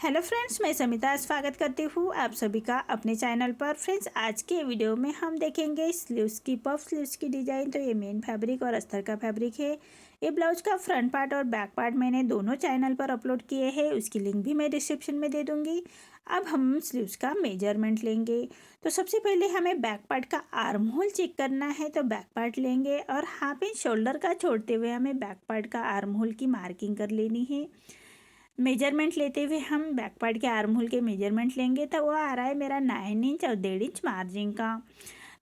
Hello friends, मैं समिता स्वागत करती हूँ आप सभी का अपने चैनल पर। फ्रेंड्स, आज के वीडियो में हम देखेंगे स्लीव्स की पफ स्लीव्स की डिज़ाइन। तो ये मेन फैब्रिक और अस्तर का फैब्रिक है। ये ब्लाउज का फ्रंट पार्ट और बैक पार्ट मैंने दोनों चैनल पर अपलोड किए हैं, उसकी लिंक भी मैं डिस्क्रिप्शन में दे दूँगी। अब हम स्लीव्स का मेजरमेंट लेंगे। तो सबसे पहले हमें बैक पार्ट का आर्म होल चेक करना है। तो बैक पार्ट लेंगे और हाफ इंच शोल्डर का छोड़ते हुए हमें बैक पार्ट का आर्म होल की मार्किंग कर लेनी है। मेजरमेंट लेते हुए हम बैक पार्ट के आर्म होल के मेजरमेंट लेंगे तो वो आ रहा है मेरा 9 इंच और 1.5 इंच मार्जिन का।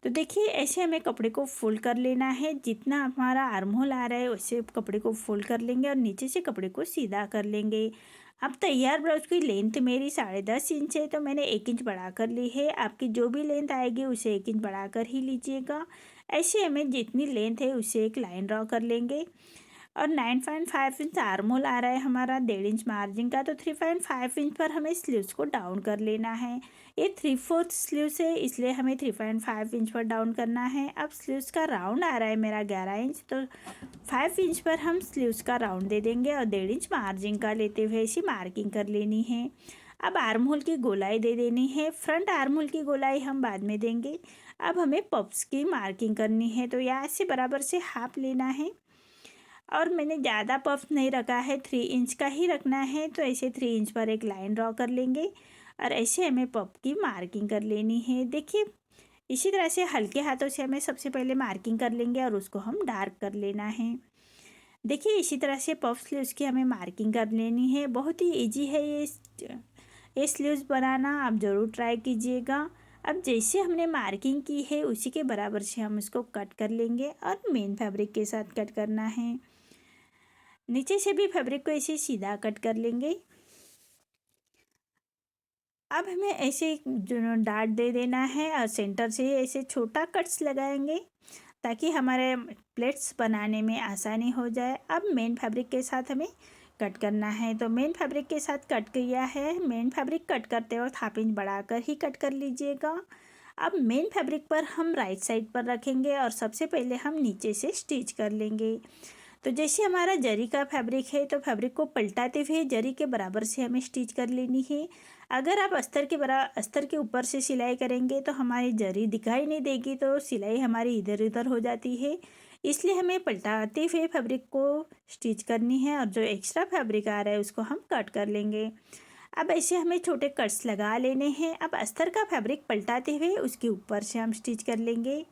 तो देखिए, ऐसे हमें कपड़े को फोल्ड कर लेना है। जितना हमारा आर्म होल आ रहा है वैसे कपड़े को फोल्ड कर लेंगे और नीचे से कपड़े को सीधा कर लेंगे। अब तैयार ब्लाउज की लेंथ मेरी 10.5 इंच है, तो मैंने 1 इंच बढ़ा कर ली है। आपकी जो भी लेंथ आएगी उसे 1 इंच बढ़ा कर ही लीजिएगा। ऐसे हमें जितनी लेंथ है उससे एक लाइन ड्रॉ कर लेंगे। और 9.5 इंच आर्म होल आ रहा है हमारा 1.5 इंच मार्जिन का। तो 3.5 इंच पर हमें स्लीव्स को डाउन कर लेना है। ये 3/4 स्लीव्स है, इसलिए हमें 3.5 इंच पर डाउन करना है। अब स्लीव्स का राउंड आ रहा है मेरा 11 इंच, तो 5 इंच पर हम स्लीव्स का राउंड दे देंगे और 1.5 इंच मार्जिन का लेते हुए इसी मार्किंग कर लेनी है। अब आर्म होल की गोलाई दे देनी है। फ्रंट आर्म होल की गोलाई हम बाद में देंगे। अब हमें पफ्स की मार्किंग करनी है। तो यहाँ से बराबर से हाफ लेना है और मैंने ज़्यादा पफ नहीं रखा है, 3 इंच का ही रखना है। तो ऐसे 3 इंच पर एक लाइन ड्रॉ कर लेंगे और ऐसे हमें पफ की मार्किंग कर लेनी है। देखिए, इसी तरह से हल्के हाथों से हमें सबसे पहले मार्किंग कर लेंगे और उसको हम डार्क कर लेना है। देखिए, इसी तरह से पफ स्लीव्स की हमें मार्किंग कर लेनी है। बहुत ही ईजी है ये स्लीव्स बनाना, आप ज़रूर ट्राई कीजिएगा। अब जैसे हमने मार्किंग की है उसी के बराबर से हम इसको कट कर लेंगे और मेन फैब्रिक के साथ कट करना है। नीचे से भी फैब्रिक को ऐसे सीधा कट कर लेंगे। अब हमें ऐसे जो डार्ट दे देना है और सेंटर से ऐसे छोटा कट्स लगाएंगे ताकि हमारे प्लेट्स बनाने में आसानी हो जाए। अब मेन फैब्रिक के साथ हमें कट करना है। तो मेन फैब्रिक के साथ कट किया है। मेन फैब्रिक कट करते वक्त हाफ इंच बढ़ाकर ही कट कर लीजिएगा। अब मेन फैब्रिक पर हम राइट साइड पर रखेंगे और सबसे पहले हम नीचे से स्टिच कर लेंगे। तो जैसे हमारा जरी का फैब्रिक है तो फैब्रिक को पलटाते हुए जरी के बराबर से हमें स्टिच कर लेनी है। अगर आप अस्तर के ऊपर से सिलाई करेंगे तो हमारी जरी दिखाई नहीं देगी, तो सिलाई हमारी इधर उधर हो जाती है। इसलिए हमें पलटाते हुए फैब्रिक को स्टिच करनी है और जो एक्स्ट्रा फैब्रिक आ रहा है उसको हम कट कर लेंगे। अब ऐसे हमें छोटे कट्स लगा लेने हैं। अब अस्तर का फैब्रिक पलटाते हुए उसके ऊपर से हम स्टिच कर लेंगे।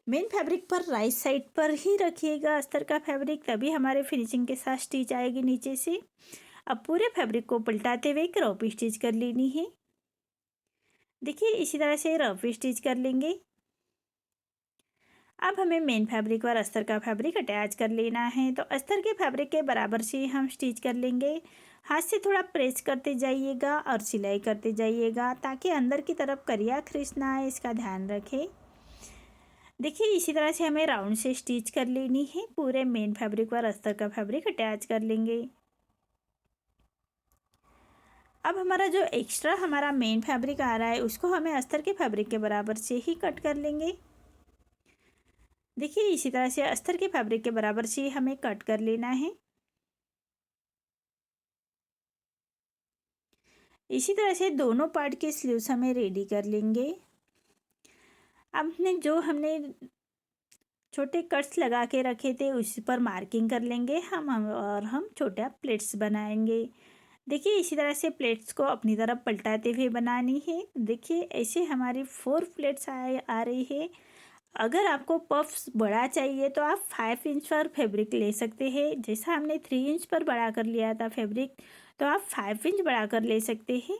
मेन फैब्रिक पर राइट साइड पर ही रखिएगा अस्तर का फैब्रिक, तभी हमारे फिनिशिंग के साथ स्टिच आएगी नीचे से। अब पूरे फैब्रिक को पलटाते हुए एक रफ स्टिच कर लेनी है। देखिए, इसी तरह से रफ स्टिच कर लेंगे। अब हमें मेन फैब्रिक और अस्तर का फैब्रिक अटैच कर लेना है। तो अस्तर के फैब्रिक के बराबर से हम स्टिच कर लेंगे। हाथ से थोड़ा प्रेस करते जाइएगा और सिलाई करते जाइएगा ताकि अंदर की तरफ करिया खरीस ना आए, इसका ध्यान रखें। देखिए, इसी तरह से हमें राउंड से स्टिच कर लेनी है। पूरे मेन फैब्रिक पर अस्तर का फैब्रिक अटैच कर लेंगे। अब हमारा जो एक्स्ट्रा हमारा मेन फैब्रिक आ रहा है उसको हमें अस्तर के फैब्रिक के बराबर से ही कट कर लेंगे। देखिए, इसी तरह से अस्तर के फैब्रिक के बराबर से हमें कट कर लेना है। इसी तरह से दोनों पार्ट के स्लीव्स हमें रेडी कर लेंगे। अब हमने छोटे कट्स लगा के रखे थे उस पर मार्किंग कर लेंगे और हम छोटा प्लेट्स बनाएंगे। देखिए, इसी तरह से प्लेट्स को अपनी तरफ पलटाते हुए बनानी है। देखिए, ऐसे हमारी 4 प्लेट्स आ रही है। अगर आपको पफ्स बड़ा चाहिए तो आप 5 इंच पर फैब्रिक ले सकते हैं। जैसा हमने 3 इंच पर बढ़ा कर लिया था फैब्रिक, तो आप 5 इंच बढ़ा कर ले सकते हैं।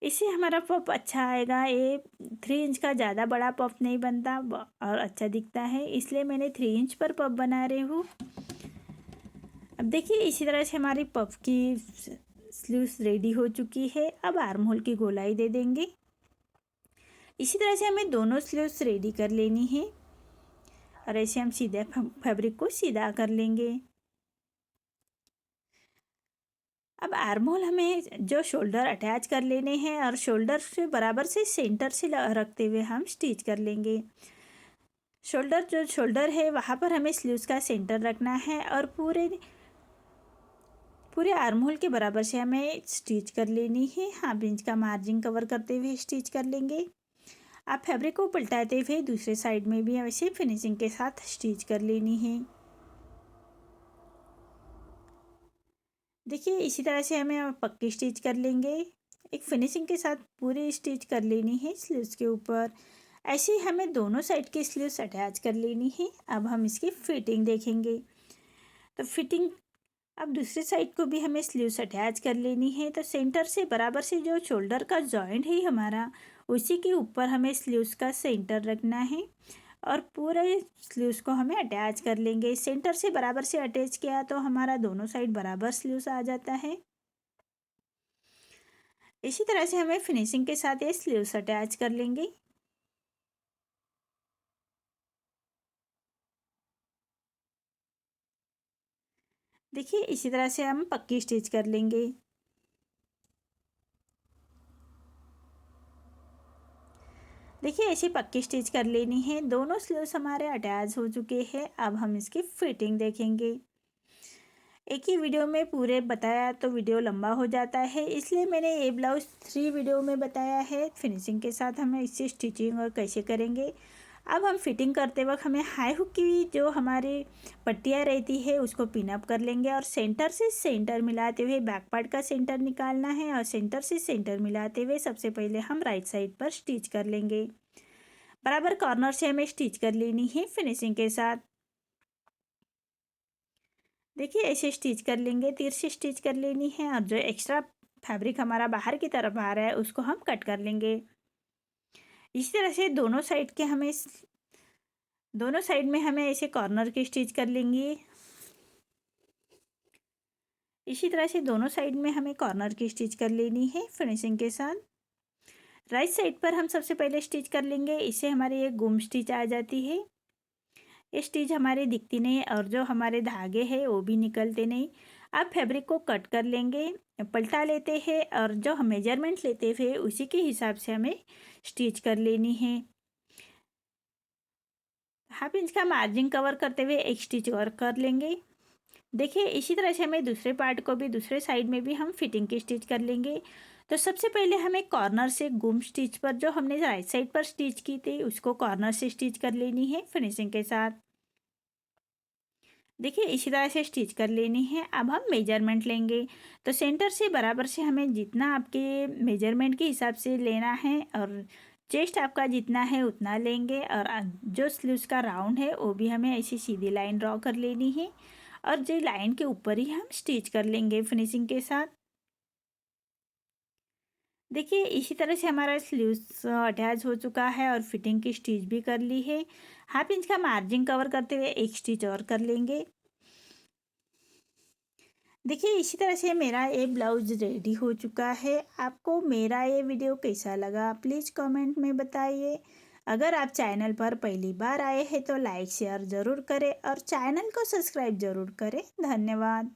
इससे हमारा पफ अच्छा आएगा। ये 3 इंच का ज़्यादा बड़ा पफ नहीं बनता और अच्छा दिखता है, इसलिए मैंने 3 इंच पर पफ बना रही हूँ। अब देखिए, इसी तरह से हमारी पफ की स्लीव्स रेडी हो चुकी है। अब आर्म होल की गोलाई दे देंगे। इसी तरह से हमें दोनों स्लीव्स रेडी कर लेनी है और ऐसे हम सीधे फैब्रिक को सीधा कर लेंगे। अब आर्म होल हमें जो शोल्डर अटैच कर लेने हैं और शोल्डर से बराबर से सेंटर से रखते हुए हम स्टिच कर लेंगे। जो शोल्डर है वहाँ पर हमें स्लीव्स का सेंटर रखना है और पूरे पूरे आर्म होल के बराबर से हमें स्टिच कर लेनी है। हाफ इंच का मार्जिन कवर करते हुए स्टिच कर लेंगे। आप फैब्रिक को पलटाते हुए दूसरे साइड में भी वैसे फिनिशिंग के साथ स्टिच कर लेनी है। देखिए इसी तरह से हमें पक्की स्टिच कर लेंगे। एक फिनिशिंग के साथ पूरी स्टिच कर लेनी है स्लीव्स के ऊपर। ऐसे ही हमें दोनों साइड की स्लीव्स अटैच कर लेनी है। अब हम इसकी फिटिंग देखेंगे। तो फिटिंग अब दूसरी साइड को भी हमें स्लीव्स अटैच कर लेनी है। तो सेंटर से बराबर से जो शोल्डर का जॉइंट है हमारा, उसी के ऊपर हमें स्लीव्स का सेंटर रखना है और पूरे स्लीव्स को हमें अटैच कर लेंगे। सेंटर से बराबर से अटैच किया तो हमारा दोनों साइड बराबर स्लीव्स आ जाता है। इसी तरह से हमें फिनिशिंग के साथ ये स्लीव्स अटैच कर लेंगे। देखिए इसी तरह से हम पक्की स्टिच कर लेंगे। देखिए ऐसी पक्की स्टिच कर लेनी है। दोनों स्लीव्स हमारे अटैच हो चुके हैं। अब हम इसकी फिटिंग देखेंगे। एक ही वीडियो में पूरे बताया तो वीडियो लंबा हो जाता है, इसलिए मैंने ये ब्लाउज 3 वीडियो में बताया है। फिनिशिंग के साथ हमें इससे स्टिचिंग और कैसे करेंगे। अब हम फिटिंग करते वक्त हमें हाई हुक की जो हमारी पट्टियाँ रहती है उसको पिन अप कर लेंगे और सेंटर से सेंटर मिलाते हुए बैक पार्ट का सेंटर निकालना है और सेंटर से सेंटर मिलाते हुए सबसे पहले हम राइट साइड पर स्टिच कर लेंगे। बराबर कॉर्नर से हमें स्टिच कर लेनी है फिनिशिंग के साथ। देखिए ऐसे स्टिच कर लेंगे, तीर से स्टिच कर लेनी है और जो एक्स्ट्रा फैब्रिक हमारा बाहर की तरफ आ रहा है उसको हम कट कर लेंगे। इसी तरह से दोनों साइड में हमें ऐसे कॉर्नर की स्टिच कर लेंगे। इसी तरह से दोनों साइड में हमें कॉर्नर की स्टिच कर लेनी है फिनिशिंग के साथ। राइट साइड पर हम सबसे पहले स्टिच कर लेंगे, इससे हमारी एक गुम स्टिच आ जाती है। ये स्टिच हमारी दिखती नहीं और जो हमारे धागे हैं वो भी निकलते नहीं। अब फैब्रिक को कट कर लेंगे, पलटा लेते हैं और जो हम मेजरमेंट लेते थे उसी के हिसाब से हमें स्टिच कर लेनी है। हाफ इंच का मार्जिन कवर करते हुए एक स्टिच और कर लेंगे। देखिए इसी तरह से हमें दूसरे पार्ट को भी दूसरे साइड में भी हम फिटिंग की स्टिच कर लेंगे। तो सबसे पहले हमें कॉर्नर से गुम स्टिच पर जो हमने राइट साइड पर स्टिच की थी उसको कॉर्नर से स्टिच कर लेनी है फिनिशिंग के साथ। देखिए इसी तरह से स्टिच कर लेनी है। अब हम मेजरमेंट लेंगे। तो सेंटर से बराबर से हमें जितना आपके मेजरमेंट के हिसाब से लेना है और चेस्ट आपका जितना है उतना लेंगे और जो स्लीव्स का राउंड है वो भी हमें ऐसी सीधी लाइन ड्रॉ कर लेनी है और जो लाइन के ऊपर ही हम स्टिच कर लेंगे फिनिशिंग के साथ। देखिए इसी तरह से हमारा स्लीव्स अटैच हो चुका है और फिटिंग की स्टिच भी कर ली है। हाफ इंच का मार्जिन कवर करते हुए एक स्टिच और कर लेंगे। देखिए इसी तरह से मेरा ये ब्लाउज रेडी हो चुका है। आपको मेरा ये वीडियो कैसा लगा प्लीज़ कमेंट में बताइए। अगर आप चैनल पर पहली बार आए हैं तो लाइक शेयर ज़रूर करें और चैनल को सब्सक्राइब ज़रूर करें। धन्यवाद।